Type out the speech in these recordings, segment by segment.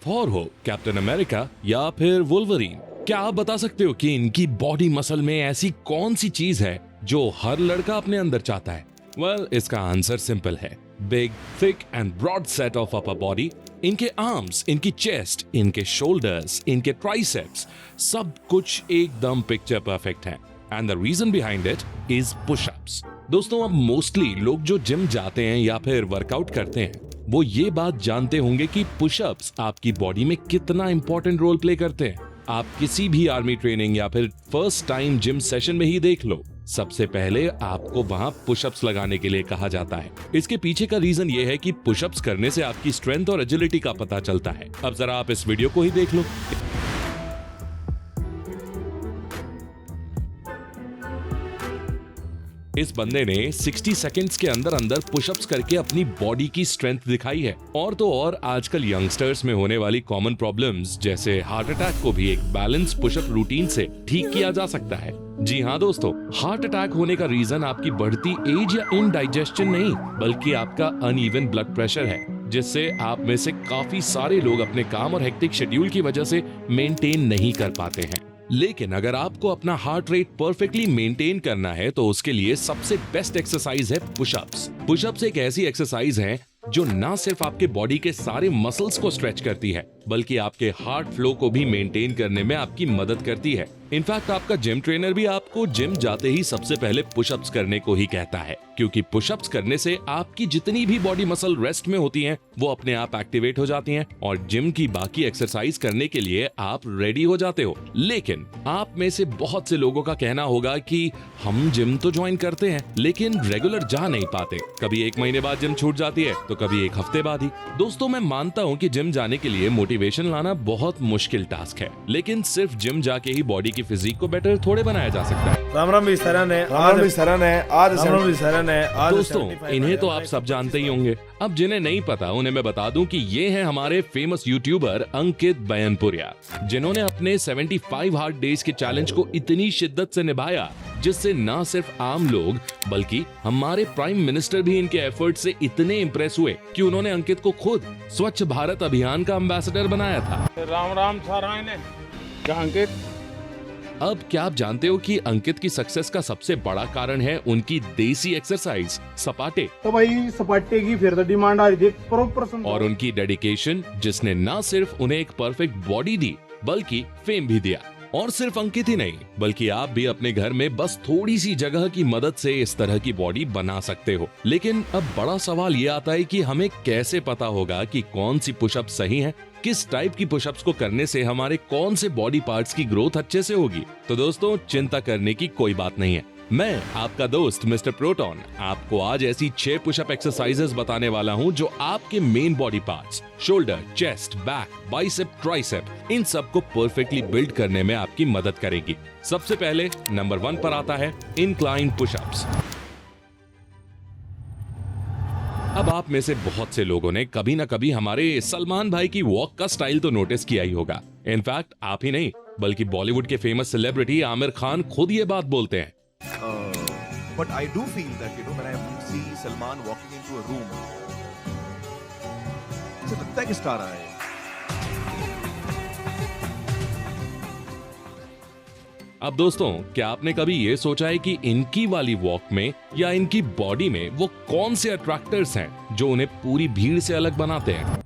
Thor हो, captain America या फिर वुल्वरीन, क्या आप बता सकते हो कि इनकी बॉडी मसल में ऐसी कौन सी चीज है जो हर लड़का अपने अंदर चाहता है? वेल, इसका आंसर सिंपल है, big, thick and broad set of upper body. इनके आर्म्स, इनकी चेस्ट, इनके शोल्डर्स, इनके ट्राइसेप्स, सब कुछ एकदम पिक्चर परफेक्ट है। And the reason behind it is pushups. दोस्तों, अब मोस्टली लोग जो जिम जाते हैं या फिर वर्कआउट करते हैं, वो ये बात जानते होंगे कि पुशअप्स आपकी बॉडी में कितना इंपॉर्टेंट रोल प्ले करते हैं। आप किसी भी आर्मी ट्रेनिंग या फिर फर्स्ट टाइम जिम सेशन में ही देख लो, सबसे पहले आपको वहां पुशअप्स लगाने के लिए कहा जाता है। इसके पीछे का रीजन ये है कि पुशअप्स करने से आपकी स्ट्रेंथ और एजिलिटी का पता चलता है। अब जरा आप इस वीडियो को ही देख लो। इस बंदे ने 60 सेकंड्स के अंदर अंदर पुशअप्स करके अपनी बॉडी की स्ट्रेंथ दिखाई है। और तो और आजकल यंगस्टर्स में होने वाली कॉमन प्रॉब्लम्स जैसे हार्ट अटैक को भी एक बैलेंस पुशअप रूटीन से ठीक किया जा सकता है। जी हाँ दोस्तों, हार्ट अटैक होने का रीजन आपकी बढ़ती एज या इनडाइजेशन नहीं, बल्कि आपका अनइवन ब्लड प्रेशर है, जिससे आप में से काफी सारे लोग अपने काम और हेक्टिक शेड्यूल की वजह से मेंटेन नहीं कर पाते हैं। लेकिन अगर आपको अपना हार्ट रेट परफेक्टली मेंटेन करना है तो उसके लिए सबसे बेस्ट एक्सरसाइज है पुशअप्स। पुशअप्स एक ऐसी एक्सरसाइज है जो ना सिर्फ आपके बॉडी के सारे मसल्स को स्ट्रेच करती है, बल्कि आपके हार्ट फ्लो को भी मेंटेन करने में आपकी मदद करती है। इनफैक्ट आपका जिम ट्रेनर भी आपको जिम जाते ही सबसे पहले पुशअप्स करने को ही कहता है, क्योंकि पुशअप्स करने से आपकी जितनी भी बॉडी मसल रेस्ट में होती हैं, वो अपने आप एक्टिवेट हो जाती हैं और जिम की बाकी एक्सरसाइज करने के लिए आप रेडी हो जाते हो। लेकिन आप में से बहुत से लोगों का कहना होगा कि हम जिम तो ज्वाइन करते हैं लेकिन रेगुलर जा नहीं पाते, कभी 1 महीने बाद जिम छूट जाती है तो कभी 1 हफ्ते बाद ही। दोस्तों, मैं मानता हूँ कि जिम जाने के लिए मोटिवेशन लाना बहुत मुश्किल टास्क है, लेकिन सिर्फ जिम जाके ही बॉडी की फिजिक को बेटर थोड़े बनाया जा सकता है। राम राम भी सरन है, राम भी सरन है, आज राम राम भी सरन है। आज दोस्तों, 75 इन्हें तो आप सब जानते ही होंगे। अब जिन्हें नहीं पता उन्हें मैं बता दूं कि ये हैं हमारे फेमस यूट्यूबर अंकित बयानपुरिया, जिन्होंने अपने 75 हार्ड डेज के चैलेंज को इतनी शिद्दत से निभाया जिससे ना सिर्फ आम लोग बल्कि हमारे प्राइम मिनिस्टर भी इनके एफर्ट से इतने इंप्रेस हुए कि उन्होंने अंकित को खुद स्वच्छ भारत अभियान का एम्बेसडर बनाया था। राम राम सारा ने क्या अंकित। अब क्या आप जानते हो कि अंकित की सक्सेस का सबसे बड़ा कारण है उनकी देसी एक्सरसाइज सपाटे, तो भाई सपाटे की फिर तो डिमांड आ रही थी प्रॉपर और उनकी डेडिकेशन, जिसने ना सिर्फ उन्हें एक परफेक्ट बॉडी दी बल्कि फेम भी दिया। और सिर्फ अंकित ही नहीं, बल्कि आप भी अपने घर में बस थोड़ी सी जगह की मदद से इस तरह की बॉडी बना सकते हो। लेकिन अब बड़ा सवाल ये आता है कि हमें कैसे पता होगा कि कौन सी पुशअप सही है, किस टाइप की पुशअप्स को करने से हमारे कौन से बॉडी पार्ट्स की ग्रोथ अच्छे से होगी। तो दोस्तों, चिंता करने की कोई बात नहीं है। मैं आपका दोस्त मिस्टर प्रोटॉन आपको आज ऐसी 6 पुशअप एक्सरसाइजेस बताने वाला हूं जो आपके main body parts, shoulder, chest, back, bicep, tricep, इन सब को परफेक्टली बिल्ड करने में आपकी मदद करेगी। सबसे पहले नंबर 1 पर आता है इंक्लाइन पुशअप्स। अब आप में से बहुत से लोगों ने कभी ना कभी हमारे सलमान भाई की वॉक का स्टाइल तो नोटिस किया ही होगा। इनफैक्ट आप ही नहीं, बल्कि बॉलीवुड के फेमस सेलिब्रिटी आमिर खान खुद ये बात बोलते हैं। But I do feel that, when I see Salman walking into a room, मुझे लगता है कि स्टार आया है। अब दोस्तों, क्या आपने कभी ये सोचा है कि इनकी वाली वॉक में या इनकी बॉडी में वो कौन से अट्रैक्टर्स हैं जो उन्हें पूरी भीड़ से अलग बनाते हैं?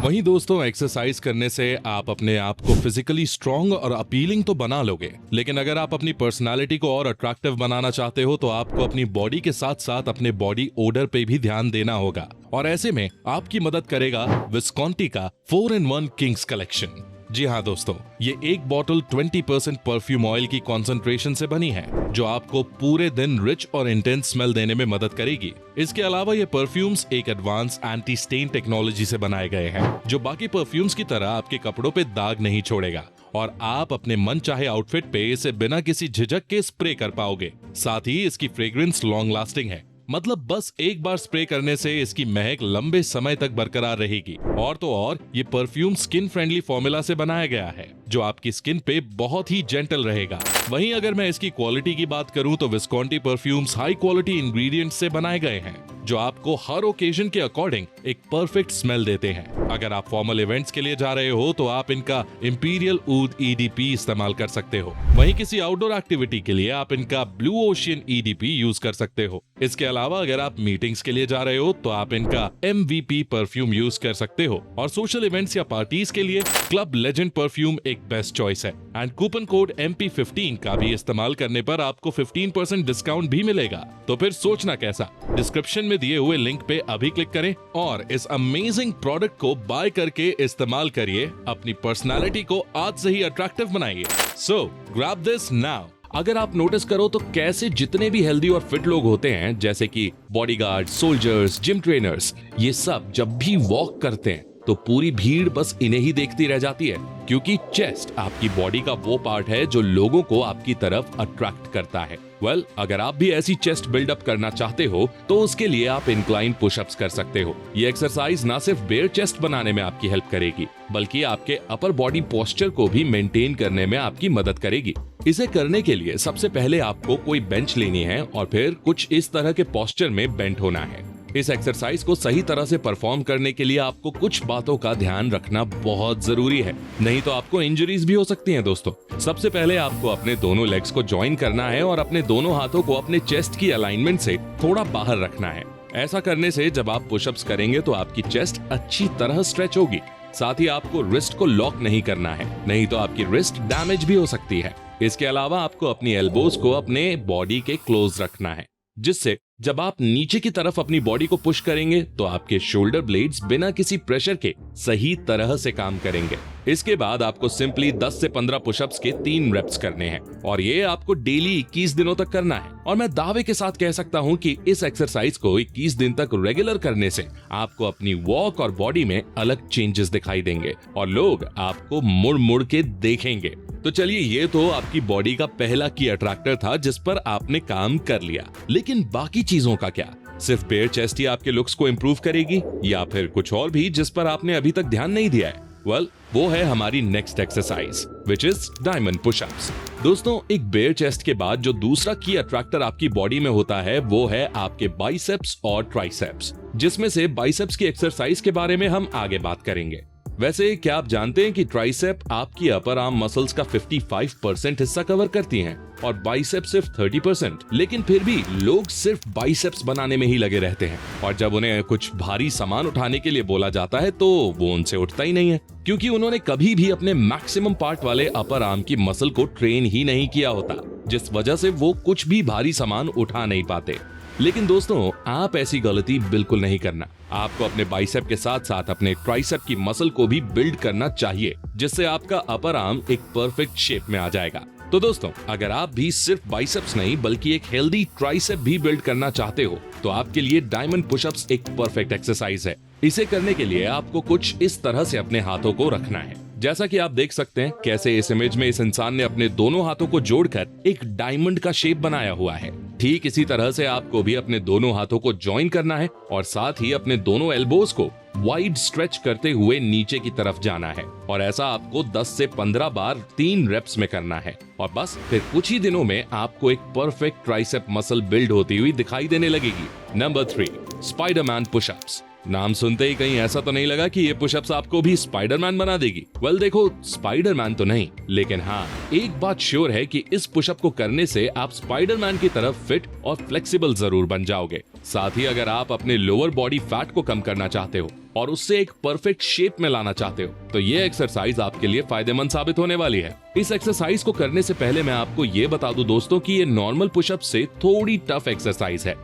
वहीं दोस्तों, एक्सरसाइज करने से आप अपने आप को फिजिकली स्ट्रॉन्ग और अपीलिंग तो बना लोगे, लेकिन अगर आप अपनी पर्सनालिटी को और अट्रैक्टिव बनाना चाहते हो तो आपको अपनी बॉडी के साथ साथ अपने बॉडी ओडर पे भी ध्यान देना होगा। और ऐसे में आपकी मदद करेगा विस्कॉन्टी का 4-in-1 किंग्स कलेक्शन। जी हाँ दोस्तों, ये एक बॉटल 20% परफ्यूम ऑयल की कॉन्सेंट्रेशन से बनी है जो आपको पूरे दिन रिच और इंटेंस स्मेल देने में मदद करेगी। इसके अलावा ये परफ्यूम्स एक एडवांस एंटी स्टेन टेक्नोलॉजी से बनाए गए हैं जो बाकी परफ्यूम्स की तरह आपके कपड़ों पे दाग नहीं छोड़ेगा और आप अपने मन चाहे आउटफिट पे इसे बिना किसी झिझक के स्प्रे कर पाओगे। साथ ही इसकी फ्रेग्रेंस लॉन्ग लास्टिंग है, मतलब बस एक बार स्प्रे करने से इसकी महक लंबे समय तक बरकरार रहेगी। और तो और ये परफ्यूम स्किन फ्रेंडली फॉर्मूला से बनाया गया है जो आपकी स्किन पे बहुत ही जेंटल रहेगा। वहीं अगर मैं इसकी क्वालिटी की बात करूं तो विस्कॉन्टी परफ्यूम्स हाई क्वालिटी इंग्रेडिएंट्स से बनाए गए हैं जो आपको हर ओकेजन के अकॉर्डिंग एक परफेक्ट स्मेल देते हैं। अगर आप फॉर्मल इवेंट्स के लिए जा रहे हो तो आप इनका इंपीरियल ऊद EDP इस्तेमाल कर सकते हो। वहीं किसी आउटडोर एक्टिविटी के लिए आप इनका ब्लू ओशियन EDP यूज कर सकते हो। इसके अलावा अगर आप मीटिंग्स के लिए जा रहे हो तो आप इनका MVP परफ्यूम यूज कर सकते हो। और सोशल इवेंट्स या पार्टीज के लिए क्लब लेजेंड परफ्यूम एक बेस्ट चॉइस है। एंड कूपन कोड MP15 का भी इस्तेमाल करने पर आपको 15% डिस्काउंट भी मिलेगा। तो फिर सोचना कैसा? डिस्क्रिप्शन में दिए हुए लिंक पे अभी क्लिक करें और इस अमेजिंग प्रोडक्ट को बाय करके इस्तेमाल करिए। अपनी पर्सनालिटी को आज से ही अट्रैक्टिव बनाइए। सो ग्रैब दिस नाउ। अगर आप नोटिस करो तो कैसे जितने भी हेल्दी और फिट लोग होते हैं, जैसे कि बॉडीगार्ड, सोल्जर्स, जिम ट्रेनर्स, ये सब जब भी वॉक करते हैं तो पूरी भीड़ बस इन्हें ही देखती रह जाती है, क्योंकि चेस्ट आपकी बॉडी का वो पार्ट है जो लोगों को आपकी तरफ अट्रैक्ट करता है। वेल, अगर आप भी ऐसी चेस्ट बिल्डअप करना चाहते हो तो उसके लिए आप इंक्लाइन पुशअप्स कर सकते हो। ये एक्सरसाइज ना सिर्फ बेयर चेस्ट बनाने में आपकी हेल्प करेगी, बल्कि आपके अपर बॉडी पोस्चर को भी मेंटेन करने में आपकी मदद करेगी। इसे करने के लिए सबसे पहले आपको कोई बेंच लेनी है और फिर कुछ इस तरह के पोस्चर में बेंट होना है। इस एक्सरसाइज को सही तरह से परफॉर्म करने के लिए आपको कुछ बातों का ध्यान रखना बहुत जरूरी है, नहीं तो आपको इंजरीज भी हो सकती हैं दोस्तों। सबसे पहले आपको अपने दोनों लेग्स को ज्वाइन करना है और अपने दोनों हाथों को अपने चेस्ट की अलाइनमेंट से थोड़ा बाहर रखना है। ऐसा करने से जब आप पुशअप्स करेंगे तो आपकी चेस्ट अच्छी तरह स्ट्रेच होगी। साथ ही आपको रिस्ट को लॉक नहीं करना है, नहीं तो आपकी रिस्ट डैमेज भी हो सकती है। इसके अलावा आपको अपनी एल्बोज को अपने बॉडी के क्लोज रखना है, जिससे जब आप नीचे की तरफ अपनी बॉडी को पुश करेंगे तो आपके शोल्डर ब्लेड्स बिना किसी प्रेशर के सही तरह से काम करेंगे। इसके बाद आपको सिंपली 10 से 15 पुशअप्स के 3 रेप्स करने हैं और ये आपको डेली 21 दिनों तक करना है। और मैं दावे के साथ कह सकता हूँ कि इस एक्सरसाइज को 21 दिन तक रेगुलर करने से आपको अपनी वॉक और बॉडी में अलग चेंजेस दिखाई देंगे और लोग आपको मुड़ मुड़ के देखेंगे। तो चलिए, ये तो आपकी बॉडी का पहला की अट्रैक्टर था जिस पर आपने काम कर लिया, लेकिन बाकी चीजों का क्या? सिर्फ बेयर चेस्ट ही आपके लुक्स को इम्प्रूव करेगी या फिर कुछ और भी जिस पर आपने अभी तक ध्यान नहीं दिया है? वेल, वो है हमारी next exercise, which is diamond pushups. दोस्तों, एक बेयर चेस्ट के बाद जो दूसरा की अट्रैक्टर आपकी बॉडी में होता है वो है आपके बाइसेप्स और ट्राइसेप्स, जिसमें से बाइसेप्स की एक्सरसाइज के बारे में हम आगे बात करेंगे। वैसे क्या आप जानते हैं कि ट्राइसेप आपकी अपर आर्म मसल्स का 55% हिस्सा कवर करती हैं और बाइसेप सिर्फ 30%। लेकिन फिर भी लोग सिर्फ बाइसेप्स बनाने में ही लगे रहते हैं और जब उन्हें कुछ भारी सामान उठाने के लिए बोला जाता है तो वो उनसे उठता ही नहीं है, क्योंकि उन्होंने कभी भी अपने मैक्सिमम पार्ट वाले अपर आर्म की मसल को ट्रेन ही नहीं किया होता, जिस वजह से वो कुछ भी भारी सामान उठा नहीं पाते। लेकिन दोस्तों, आप ऐसी गलती बिल्कुल नहीं करना। आपको अपने बाइसेप के साथ साथ अपने ट्राइसेप की मसल को भी बिल्ड करना चाहिए, जिससे आपका अपर आर्म एक परफेक्ट शेप में आ जाएगा। तो दोस्तों, अगर आप भी सिर्फ बाइसेप्स नहीं बल्कि एक हेल्दी ट्राइसेप भी बिल्ड करना चाहते हो तो आपके लिए डायमंड पुशअप्स एक परफेक्ट एक्सरसाइज है। इसे करने के लिए आपको कुछ इस तरह से अपने हाथों को रखना है, जैसा कि आप देख सकते हैं कैसे इस इमेज में इस इंसान ने अपने दोनों हाथों को जोड़कर एक डायमंड का शेप बनाया हुआ है। ठीक इसी तरह से आपको भी अपने दोनों हाथों को ज्वाइन करना है और साथ ही अपने दोनों एल्बोज को वाइड स्ट्रेच करते हुए नीचे की तरफ जाना है और ऐसा आपको 10 से 15 बार 3 रेप्स में करना है। और बस फिर कुछ ही दिनों में आपको एक परफेक्ट ट्राइसेप मसल बिल्ड होती हुई दिखाई देने लगेगी। Number 3, Spiderman pushups. नाम सुनते ही कहीं ऐसा तो नहीं लगा कि ये पुशअप्स आपको भी स्पाइडरमैन बना देगी? वेल देखो, स्पाइडरमैन तो नहीं, लेकिन हाँ, एक बात श्योर है कि इस पुशअप को करने से आप स्पाइडरमैन की तरफ फिट और फ्लेक्सिबल जरूर बन जाओगे। साथ ही अगर आप अपने लोअर बॉडी फैट को कम करना चाहते हो और उससे एक परफेक्ट शेप में लाना चाहते हो तो ये एक्सरसाइज आपके लिए फायदेमंद साबित होने वाली है। इस एक्सरसाइज को करने से पहले मैं आपको ये बता दूं दोस्तों कि ये नॉर्मल पुशअप से थोड़ी टफ एक्सरसाइज है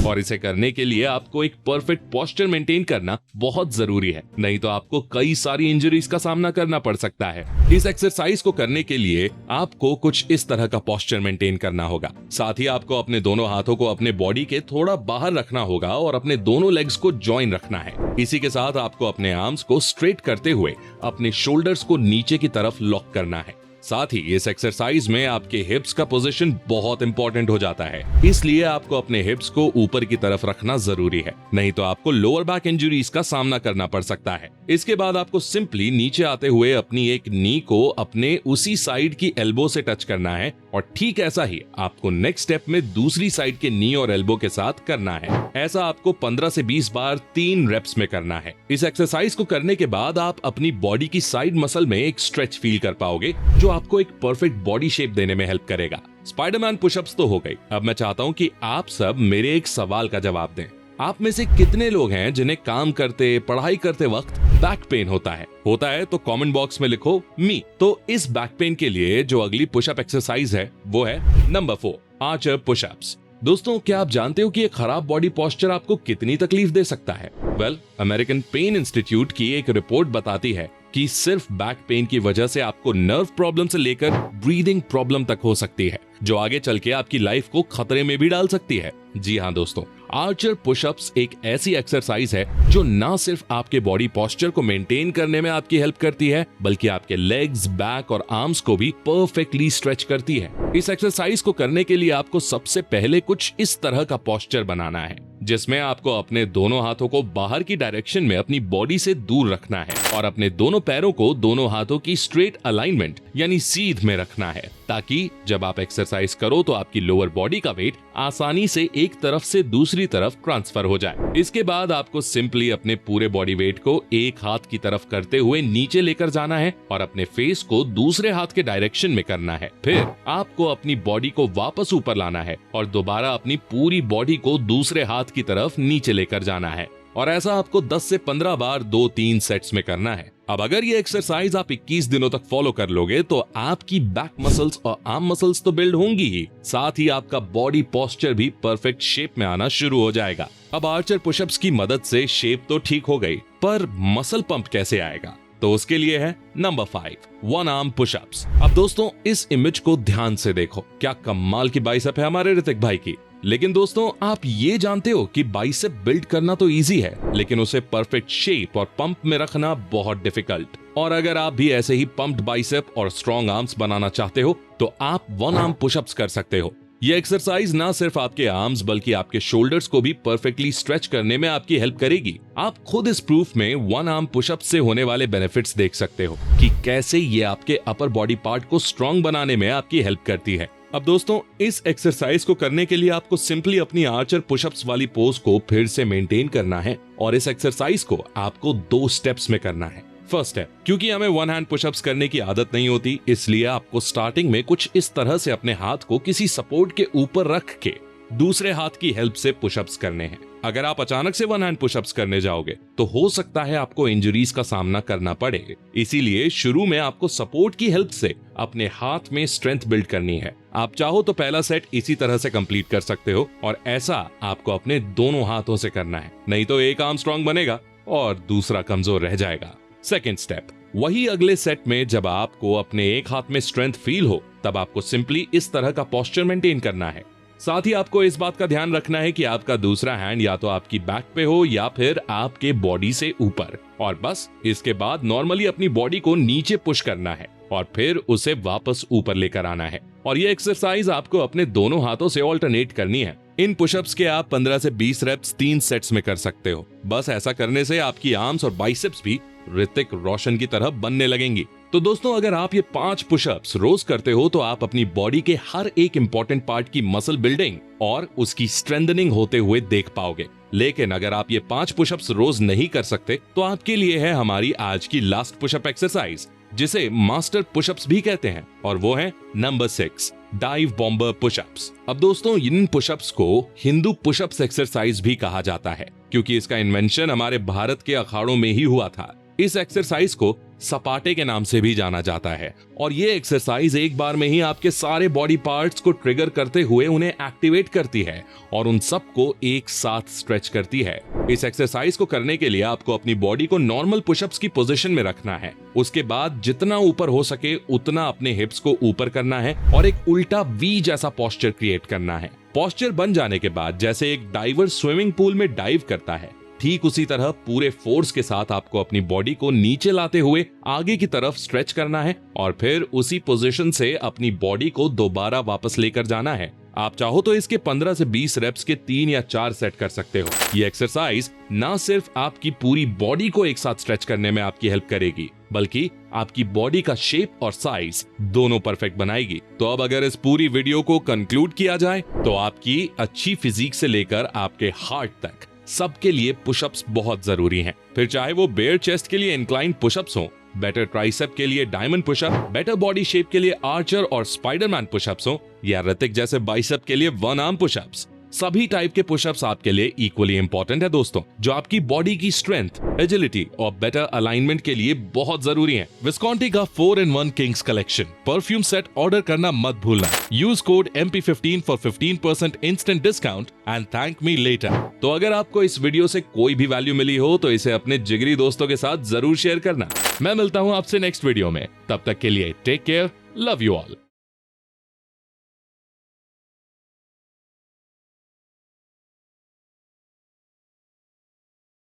और इसे करने के लिए आपको एक परफेक्ट पोस्चर मेंटेन करना बहुत जरूरी है, नहीं तो आपको कई सारी इंजरीज का सामना करना पड़ सकता है। इस एक्सरसाइज को करने के लिए आपको कुछ इस तरह का पोस्चर मेंटेन करना होगा। साथ ही आपको अपने दोनों हाथों को अपने बॉडी के थोड़ा बाहर रखना होगा और अपने दोनों लेग्स को ज्वाइन रखना है। इसी के साथ आपको अपने आर्म्स को स्ट्रेट करते हुए अपने शोल्डर्स को नीचे की तरफ लॉक करना है। साथ ही इस एक्सरसाइज में आपके हिप्स का पोजीशन बहुत इंपॉर्टेंट हो जाता है, इसलिए आपको अपने हिप्स को ऊपर की तरफ रखना जरूरी है, नहीं तो आपको लोअर बैक इंजरीज का सामना करना पड़ सकता है। इसके बाद आपको सिंपली नीचे आते हुए अपनी एक नी को अपने उसी साइड की एल्बो से टच करना है और ठीक ऐसा ही आपको नेक्स्ट स्टेप में दूसरी साइड के नी और एल्बो के साथ करना है। ऐसा आपको 15 से 20 बार 3 रेप्स में करना है। इस एक्सरसाइज को करने के बाद आप अपनी बॉडी की साइड मसल में एक स्ट्रेच फील कर पाओगे, जो आपको एक परफेक्ट बॉडी शेप देने में हेल्प करेगा। स्पाइडरमैन पुशअप्स तो हो गई, अब मैं चाहता हूँ कि आप सब मेरे एक सवाल का जवाब दें। आप में से कितने लोग हैं जिन्हें काम करते पढ़ाई करते वक्त बैक पेन होता है तो कमेंट बॉक्स में लिखो मी। तो इस बैक पेन के लिए जो अगली पुशअप एक्सरसाइज है वो है नंबर 4 आर्चर पुशअप्स। दोस्तों, क्या आप जानते हो कि ये खराब बॉडी पोस्चर आपको कितनी तकलीफ दे सकता है? वेल, अमेरिकन पेन इंस्टीट्यूट की एक रिपोर्ट बताती है कि सिर्फ बैक पेन की वजह से आपको नर्व प्रॉब्लम से लेकर ब्रीदिंग प्रॉब्लम तक हो सकती है, जो आगे चल के आपकी लाइफ को खतरे में भी डाल सकती है। जी हाँ दोस्तों, आर्चर पुशअप्स एक ऐसी एक्सरसाइज है जो ना सिर्फ आपके बॉडी पोस्चर को मेंटेन करने में आपकी हेल्प करती है, बल्कि आपके लेग्स, बैक और आर्म्स को भी परफेक्टली स्ट्रेच करती है। इस एक्सरसाइज को करने के लिए आपको सबसे पहले कुछ इस तरह का पोस्चर बनाना है, जिसमें आपको अपने दोनों हाथों को बाहर की डायरेक्शन में अपनी बॉडी से दूर रखना है और अपने दोनों पैरों को दोनों हाथों की स्ट्रेट अलाइनमेंट यानी सीध में रखना है, ताकि जब आप एक्सरसाइज करो तो आपकी लोअर बॉडी का वेट आसानी से एक तरफ से दूसरी तरफ ट्रांसफर हो जाए। इसके बाद आपको सिंपली अपने पूरे बॉडी वेट को एक हाथ की तरफ करते हुए नीचे लेकर जाना है और अपने फेस को दूसरे हाथ के डायरेक्शन में करना है। फिर आपको अपनी बॉडी को वापस ऊपर लाना है और दोबारा अपनी पूरी बॉडी को दूसरे हाथ की तरफ नीचे लेकर जाना है, और ऐसा आपको 10 से 15 बार 2-3 सेट्स में करना है। अब अगर ये एक्सरसाइज आप 21 दिनों तक फॉलो कर लोगे तो आपकी बैक मसल्स और आर्म मसल्स तो बिल्ड होंगी ही, साथ ही आपका बॉडी पोस्चर भी परफेक्ट शेप में आना शुरू हो जाएगा। अब आर्चर पुशअप्स की मदद से शेप तो ठीक हो गई, पर मसल पंप कैसे आएगा? तो उसके लिए है नंबर 5 वन आर्म पुशअप्स। अब दोस्तों, इस इमेज को ध्यान से देखो, क्या कमाल की बाइसेप है हमारे ऋतिक भाई की। लेकिन दोस्तों, आप ये जानते हो कि बाइसेप बिल्ड करना तो इजी है, लेकिन उसे परफेक्ट शेप और पंप में रखना बहुत डिफिकल्ट। और अगर आप भी ऐसे ही पंप्ड बाइसेप और स्ट्रॉन्ग आर्म्स बनाना चाहते हो तो आप वन आर्म पुशअप्स कर सकते हो। ये एक्सरसाइज ना सिर्फ आपके आर्म्स बल्कि आपके शोल्डर्स को भी परफेक्टली स्ट्रेच करने में आपकी हेल्प करेगी। आप खुद इस प्रूफ में वन आर्म पुशअप से होने वाले बेनिफिट्स देख सकते हो कि कैसे ये आपके अपर बॉडी पार्ट को स्ट्रॉन्ग बनाने में आपकी हेल्प करती है। अब दोस्तों, इस एक्सरसाइज को करने के लिए आपको सिंपली अपनी आर्चर पुशअप्स वाली पोज को फिर से मेंटेन करना है, और इस एक्सरसाइज को आपको 2 स्टेप्स में करना है। फर्स्ट स्टेप, क्योंकि हमें वन हैंड पुशअप्स करने की आदत नहीं होती, इसलिए आपको स्टार्टिंग में कुछ इस तरह से अपने हाथ को किसी सपोर्ट के ऊपर रख के दूसरे हाथ की हेल्प से पुशअप्स करने हैं। अगर आप अचानक से वन हैंड पुशअप्स करने जाओगे तो हो सकता है आपको इंजरीज का सामना करना पड़े, इसीलिए शुरू में आपको सपोर्ट की हेल्प से अपने हाथ में स्ट्रेंथ बिल्ड करनी है। आप चाहो तो पहला सेट इसी तरह से कंप्लीट कर सकते हो, और ऐसा आपको अपने दोनों हाथों से करना है, नहीं तो एक आर्म स्ट्रॉन्ग बनेगा और दूसरा कमजोर रह जाएगा। सेकेंड स्टेप, वही अगले सेट में जब आपको अपने एक हाथ में स्ट्रेंथ फील हो तब आपको सिंपली इस तरह का पोस्चर मेंटेन करना है। साथ ही आपको इस बात का ध्यान रखना है कि आपका दूसरा हैंड या तो आपकी बैक पे हो या फिर आपके बॉडी से ऊपर, और बस इसके बाद नॉर्मली अपनी बॉडी को नीचे पुश करना है और फिर उसे वापस ऊपर लेकर आना है। और ये एक्सरसाइज आपको अपने दोनों हाथों से ऑल्टरनेट करनी है। इन पुशअप्स के आप 15 से 20 रेप्स 3 सेट्स में कर सकते हो। बस ऐसा करने से आपकी आर्म्स और बाइसेप्स भी ऋतिक रोशन की तरह बनने लगेंगी। तो दोस्तों, अगर आप ये 5 पुशअप्स रोज करते हो तो आप अपनी बॉडी के हर एक इंपॉर्टेंट पार्ट की मसल बिल्डिंग और उसकी स्ट्रेंथनिंग होते हुए देख पाओगे। लेकिन अगर आप ये 5 पुशअप्स रोज नहीं कर सकते तो आपके लिए है हमारी आज की लास्ट पुशअप एक्सरसाइज, जिसे मास्टर पुशअप्स भी कहते हैं, और वो है नंबर 6 डाइव बॉम्बर पुशअप्स। अब दोस्तों, इन पुशअप्स को हिंदू पुशअप्स एक्सरसाइज भी कहा जाता है, क्योंकि इसका इन्वेंशन हमारे भारत के अखाड़ों में ही हुआ था। इस एक्सरसाइज को सपाटे के नाम से भी जाना जाता है, और ये एक्सरसाइज एक बार में ही आपके सारे बॉडी पार्ट्स को ट्रिगर करते हुए उन्हें एक्टिवेट करती है और उन सबको एक साथ स्ट्रेच करती है। इस एक्सरसाइज को करने के लिए आपको अपनी बॉडी को नॉर्मल पुशअप्स की पोजीशन में रखना है। उसके बाद जितना ऊपर हो सके उतना अपने हिप्स को ऊपर करना है और एक उल्टा वी जैसा पोस्चर क्रिएट करना है। पोस्चर बन जाने के बाद जैसे एक डाइवर स्विमिंग पूल में डाइव करता है, ठीक उसी तरह पूरे फोर्स के साथ आपको अपनी बॉडी को नीचे लाते हुए आगे की तरफ स्ट्रेच करना है और फिर उसी पोजीशन से अपनी बॉडी को दोबारा वापस लेकर जाना है। आप चाहो तो इसके 15 से 20 रेप्स के 3 या 4 सेट कर सकते हो। ये एक्सरसाइज ना सिर्फ आपकी पूरी बॉडी को एक साथ स्ट्रेच करने में आपकी हेल्प करेगी, बल्कि आपकी बॉडी का शेप और साइज दोनों परफेक्ट बनाएगी। तो अब अगर इस पूरी वीडियो को कंक्लूड किया जाए तो आपकी अच्छी फिजिक से लेकर आपके हार्ट तक सबके लिए पुशअप्स बहुत जरूरी हैं। फिर चाहे वो बेयर चेस्ट के लिए इंक्लाइन पुशअप्स हो, बेटर ट्राइसेप के लिए diamond pushup, better body shape के लिए आर्चर और स्पाइडरमैन पुशअप्स हो, या ऋतिक जैसे बाइसेप के लिए वन आर्म पुशअप्स, सभी टाइप के पुशअप्स आपके लिए इक्वली इंपॉर्टेंट है दोस्तों, जो आपकी बॉडी की स्ट्रेंथ, एजिलिटी और बेटर अलाइनमेंट के लिए बहुत जरूरी है। विस्कॉन्टी का 4-in-1 Kings collection perfume set order करना मत भूलना। Use code MP15 for 15% instant discount and thank me later. तो अगर आपको इस वीडियो से कोई भी वैल्यू मिली हो तो इसे अपने जिगरी दोस्तों के साथ जरूर शेयर करना। मैं मिलता हूँ आपसे नेक्स्ट वीडियो में, तब तक के लिए take care, love you all.